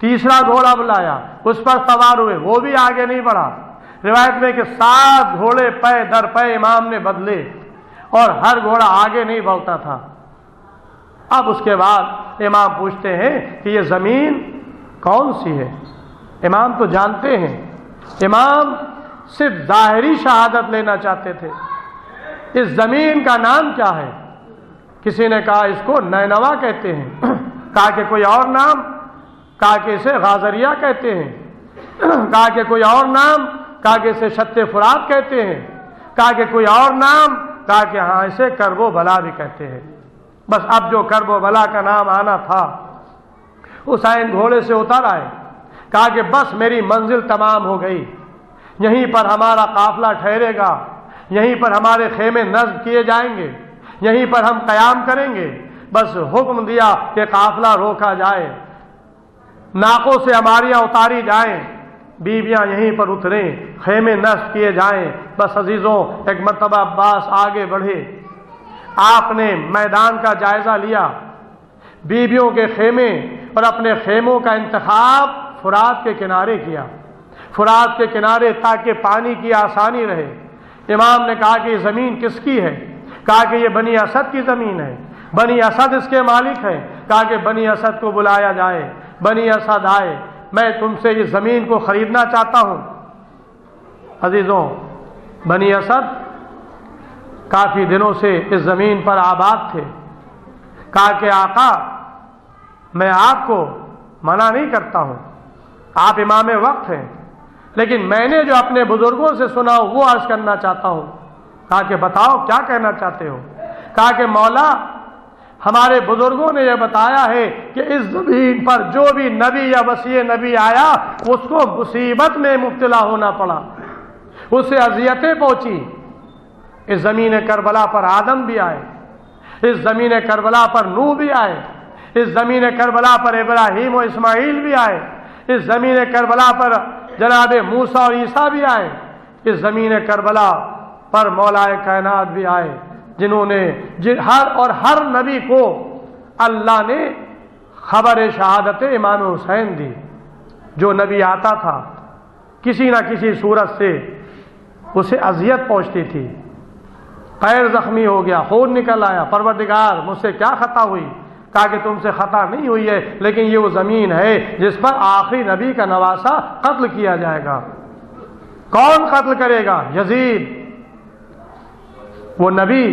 تیسرا گھوڑا بلایا، اس پر سوار ہوئے، وہ بھی آگے نہیں بڑھا۔ روایت میں کہ 7 گھوڑے پے در پے امام نے بدلے اور ہر گھوڑا آگے نہیں بڑھتا تھا۔ اب اس کے بعد امام پوچھتے ہیں کہ یہ زمین کون سی ہے؟ امام تو جانتے ہیں، امام صرف ظاہری شہادت لینا چاہتے تھے، اس زمین کا نام کیا ہے؟ کسی نے کہا اس کو نینوا کہتے ہیں، کہا کہ کوئی اور نام، کہا کہ اسے غازریہ کہتے ہیں، کہا کہ کوئی اور نام، کہا کہ اسے شط فرات کہتے ہیں، کہا کہ کوئی اور نام، کہا کہ ہاں اسے کرب و بلا بھی کہتے ہیں۔ بس اب جو کرب و بلا کا نام آنا تھا، حسین گھوڑے سے اتر آئے، کہا کہ بس میری منزل تمام ہو گئی، یہیں پر ہمارا قافلہ ٹھہرے گا، یہیں پر ہمارے خیمے نصب کیے جائیں گے، یہیں پر ہم قیام کریں گے۔ بس حکم دیا کہ قافلہ روکا جائے، ناقوں سے ہماریاں اتاری جائیں، بیویاں یہیں پر اتریں، خیمے نصب کیے جائیں۔ بس عزیزوں، ایک مرتبہ عباس آگے بڑھے، آپ نے میدان کا جائزہ لیا، بیویوں کے خیمے اور اپنے خیموں کا انتخاب فرات کے کنارے کیا، فرات کے کنارے، تاکہ پانی کی آسانی رہے۔ امام نے کہا کہ یہ زمین کس کی ہے؟ کہا کہ یہ بنی اسد کی زمین ہے، بنی اسد اس کے مالک ہیں۔ کہا کہ بنی اسد کو بلایا جائے، بنی اسد آئے، میں تم سے یہ زمین کو خریدنا چاہتا ہوں۔ عزیزوں، بنی اسد کافی دنوں سے اس زمین پر آباد تھے۔ کہا کہ آقا، میں آپ کو منع نہیں کرتا ہوں، آپ امام وقت ہیں، لیکن میں نے جو اپنے بزرگوں سے سنا وہ عرض کرنا چاہتا ہوں۔ کہا کہ بتاؤ کیا کہنا چاہتے ہو؟ کہا کہ مولا، ہمارے بزرگوں نے یہ بتایا ہے کہ اس زمین پر جو بھی نبی یا وصی نبی آیا اس کو مصیبت میں مبتلا ہونا پڑا، اسے اذیتیں پہنچی۔ اس زمین کربلا پر آدم بھی آئے، اس زمین کربلا پر نوح بھی آئے، اس زمین کربلا پر ابراہیم و اسماعیل بھی آئے، اس زمین کربلا پر جناب موسیٰ اور عیسیٰ بھی آئے، اس زمین کربلا پر مولا کائنات بھی آئے، جنہوں نے ہر نبی کو اللہ نے خبر شہادت امام حسین دی۔ جو نبی آتا تھا کسی نہ کسی صورت سے اسے اذیت پہنچتی تھی، پیر زخمی ہو گیا، خون نکل آیا، پروردگار مجھ سے کیا خطا ہوئی؟ کہا کہ تم سے خطا نہیں ہوئی ہے، لیکن یہ وہ زمین ہے جس پر آخری نبی کا نواسہ قتل کیا جائے گا۔ کون قتل کرے گا؟ یزید۔ وہ نبی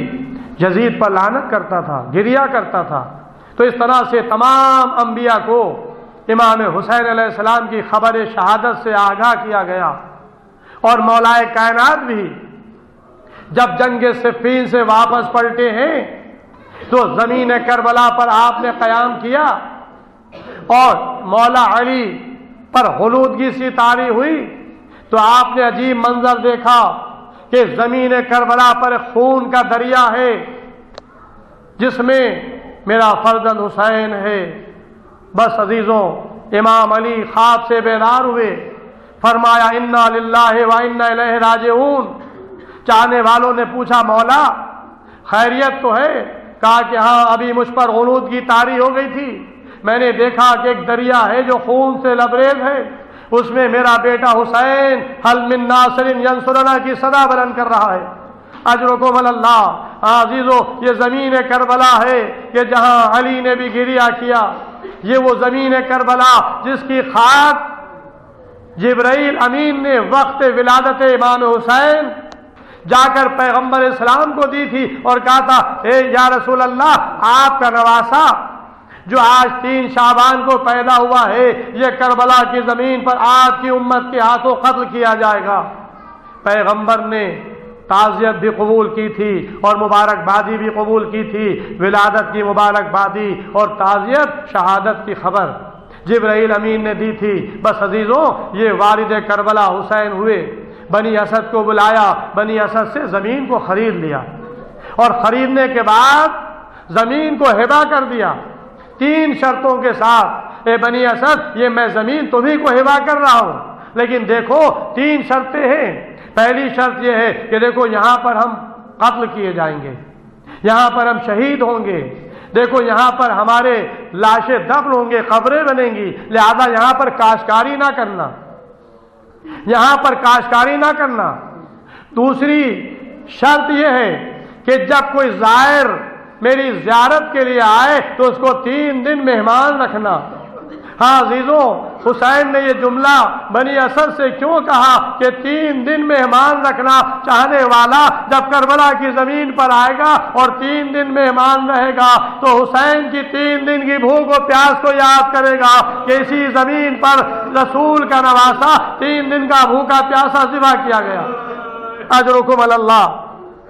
یزید پر لعنت کرتا تھا، گریا کرتا تھا۔ تو اس طرح سے تمام انبیاء کو امام حسین علیہ السلام کی خبر شہادت سے آگاہ کیا گیا، اور مولا کائنات بھی جب جنگ صفین سے واپس پلٹے ہیں تو زمین کربلا پر آپ نے قیام کیا، اور مولا علی پر خلودگی سی طاری ہوئی تو آپ نے عجیب منظر دیکھا کہ زمین کربلا پر خون کا دریا ہے جس میں میرا فرزند حسین ہے۔ بس عزیزوں، امام علی خواب سے بیدار ہوئے، فرمایا انا للہ و انا الیہ راجعون۔ چاہنے والوں نے پوچھا مولا خیریت تو ہے؟ کہا کہ ہاں، ابھی مجھ پر غنودگی طاری ہو گئی تھی، میں نے دیکھا کہ ایک دریا ہے جو خون سے لبریز ہے، اس میں میرا بیٹا حسین حل من ناصر ینصرنا کی صدا بلند کر رہا ہے، اجرکم اللہ۔ عزیزو، یہ زمین کربلا ہے کہ جہاں علی نے بھی گریا کیا، یہ وہ زمین کربلا جس کی خاک جبرائیل امین نے وقت ولادت امام حسین جا کر پیغمبر اسلام کو دی تھی، اور کہا تھا اے یا رسول اللہ، آپ کا نواسا جو آج 3 شعبان کو پیدا ہوا ہے، یہ کربلا کی زمین پر آپ کی امت کے ہاتھوں قتل کیا جائے گا۔ پیغمبر نے تعزیت بھی قبول کی تھی اور مبارکبادی بھی قبول کی تھی، ولادت کی مبارکبادی اور تعزیت، شہادت کی خبر جبرائیل امین نے دی تھی۔ بس عزیزوں، یہ والد کربلا حسین ہوئے، بنی اسد کو بلایا، بنی اسد سے زمین کو خرید لیا، اور خریدنے کے بعد زمین کو ہبہ کر دیا 3 شرطوں کے ساتھ۔ اے بنی اسد، یہ میں زمین تمہیں کو ہبہ کر رہا ہوں، لیکن دیکھو 3 شرطیں ہیں۔ پہلی شرط یہ ہے کہ دیکھو یہاں پر ہم قتل کیے جائیں گے، یہاں پر ہم شہید ہوں گے، دیکھو یہاں پر ہمارے لاشیں دفن ہوں گے، قبریں بنیں گی، لہذا یہاں پر کاشتکاری نہ کرنا، یہاں پر کاشتکاری نہ کرنا۔ دوسری شرط یہ ہے کہ جب کوئی زائر میری زیارت کے لیے آئے تو اس کو 3 دن مہمان رکھنا، ہاں عزیزوں، حسین نے یہ جملہ بنی اسد سے کیوں کہا کہ 3 دن مہمان رکھنا چاہنے والا جب کربلا کی زمین پر آئے گا اور 3 دن مہمان رہے گا تو حسین کی 3 دن کی بھوک و پیاس کو یاد کرے گا کہ اسی زمین پر رسول کا نواسا 3 دن کا بھوکا پیاسا ذبح کیا گیا۔ اجرکم علی اللہ۔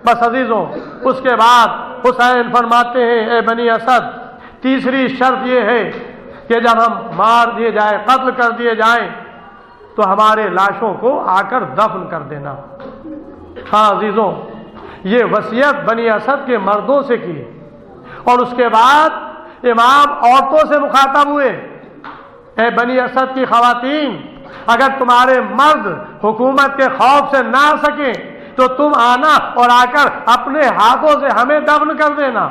بس عزیزوں، اس کے بعد حسین فرماتے ہیں اے بنی اسد، تیسری شرط یہ ہے کہ جب ہم مار دیے جائیں، قتل کر دیے جائیں تو ہمارے لاشوں کو آ کر دفن کر دینا۔ ہاں عزیزوں، یہ وصیت بنی اسد کے مردوں سے کی، اور اس کے بعد امام عورتوں سے مخاطب ہوئے، اے بنی اسد کی خواتین، اگر تمہارے مرد حکومت کے خوف سے نہ آ سکیں تو تم آنا اور آ کر اپنے ہاتھوں سے ہمیں دفن کر دینا۔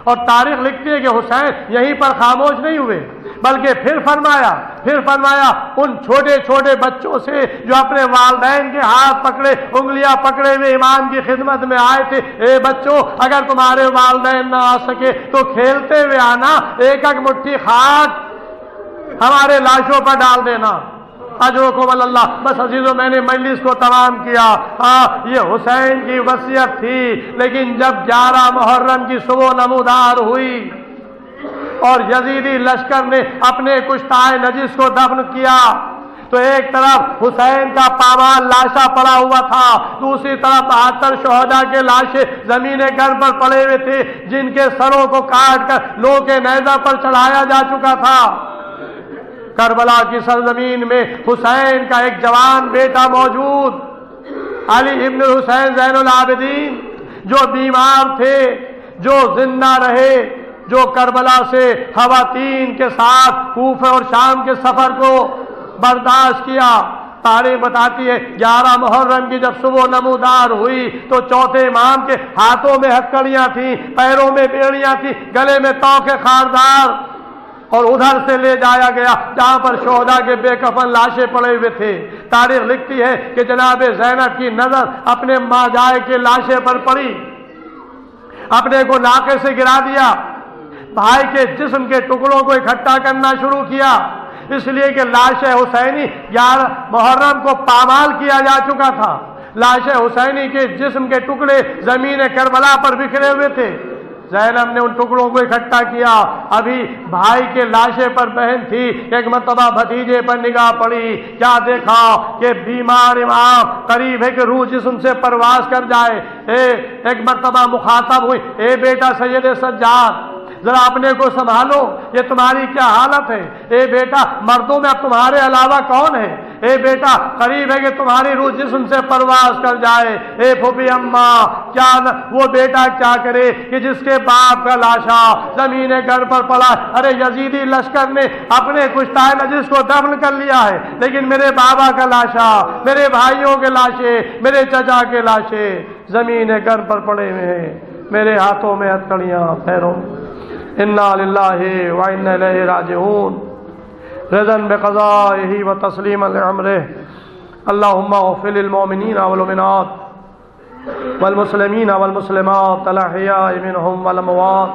اور تاریخ لکھتی ہے کہ حسین یہیں پر خاموش نہیں ہوئے، بلکہ پھر فرمایا ان چھوٹے چھوٹے بچوں سے جو اپنے والدین کے ہاتھ پکڑے، انگلیاں پکڑے ہوئے امام کی خدمت میں آئے تھے، اے بچوں، اگر تمہارے والدین نہ آ سکے تو کھیلتے ہوئے آنا، ایک ایک مٹھی خاک ہمارے لاشوں پر ڈال دینا۔ اجرکم اللہ۔ بس عزیزوں، میں نے مجلس کو تمام کیا۔ ہاں، یہ حسین کی وصیت تھی، لیکن جب 11 محرم کی صبح نمودار ہوئی اور یزیدی لشکر نے اپنے کشتائے نجس کو دفن کیا تو ایک طرف حسین کا پامال لاشا پڑا ہوا تھا، دوسری طرف 72 شہداء کے لاشیں زمین گھر پر پڑے ہوئے تھے، جن کے سروں کو کاٹ کر لو کے نیزہ پر چڑھایا جا چکا تھا۔ کربلا کی سرزمین میں حسین کا ایک جوان بیٹا موجود، علی ابن حسین زین العابدین، جو بیمار تھے، جو زندہ رہے، جو کربلا سے خواتین کے ساتھ کوفہ اور شام کے سفر کو برداشت کیا۔ تاریخ بتاتی ہے 11 محرم کی جب صبح نمودار ہوئی تو چوتھے امام کے ہاتھوں میں ہتھکڑیاں تھیں، پیروں میں بیڑیاں تھیں، گلے میں توق خاردار، اور ادھر سے لے جایا گیا جہاں پر شہداء کے بے کفن لاشیں پڑے ہوئے تھے۔ تاریخ لکھتی ہے کہ جناب زینب کی نظر اپنے ماں جائے کے لاشے پر پڑی، اپنے کو ناقے سے گرا دیا، بھائی کے جسم کے ٹکڑوں کو اکٹھا کرنا شروع کیا، اس لیے کہ لاش حسینی 11 محرم کو پامال کیا جا چکا تھا۔ لاش حسینی کے جسم کے ٹکڑے زمین کربلا پر بکھرے ہوئے تھے۔ زینب نے ان ٹکڑوں کو اکٹھا کیا، ابھی بھائی کے لاشے پر بہن تھی، ایک مرتبہ بھتیجے پر نگاہ پڑی، کیا دیکھا کہ بیمار امام قریب ہے کہ روح جسم سے پرواز کر جائے۔ ایک مرتبہ مخاطب ہوئی، اے بیٹا سید سجاد، ذرا اپنے کو سنبھالو، یہ تمہاری کیا حالت ہے؟ اے بیٹا، مردوں میں اب تمہارے علاوہ کون ہے؟ اے بیٹا، قریب ہے کہ تمہاری روح جسم سے پرواز کر جائے۔ اے پھوپھی اماں، کیا وہ بیٹا کیا کرے کہ جس کے باپ کا لاشا زمین گھر پر پڑا؟ ارے یزیدی لشکر نے اپنے کشتائے نجس کو دفن کر لیا ہے، لیکن میرے بابا کا لاشا، میرے بھائیوں کے لاشے، میرے چچا کے لاشے زمین گھر پر پڑے ہوئے ہیں، میرے ہاتھوں میں ہتھکڑیاں، پیروں میں۔ انا للہ و انا الیہ راجعون، رضا بقضائہ و تسلیما لامرہ۔ اللہم اغفر للمؤمنین والمؤمنات والمسلمین والمسلمات الاحیاء منہم والاموات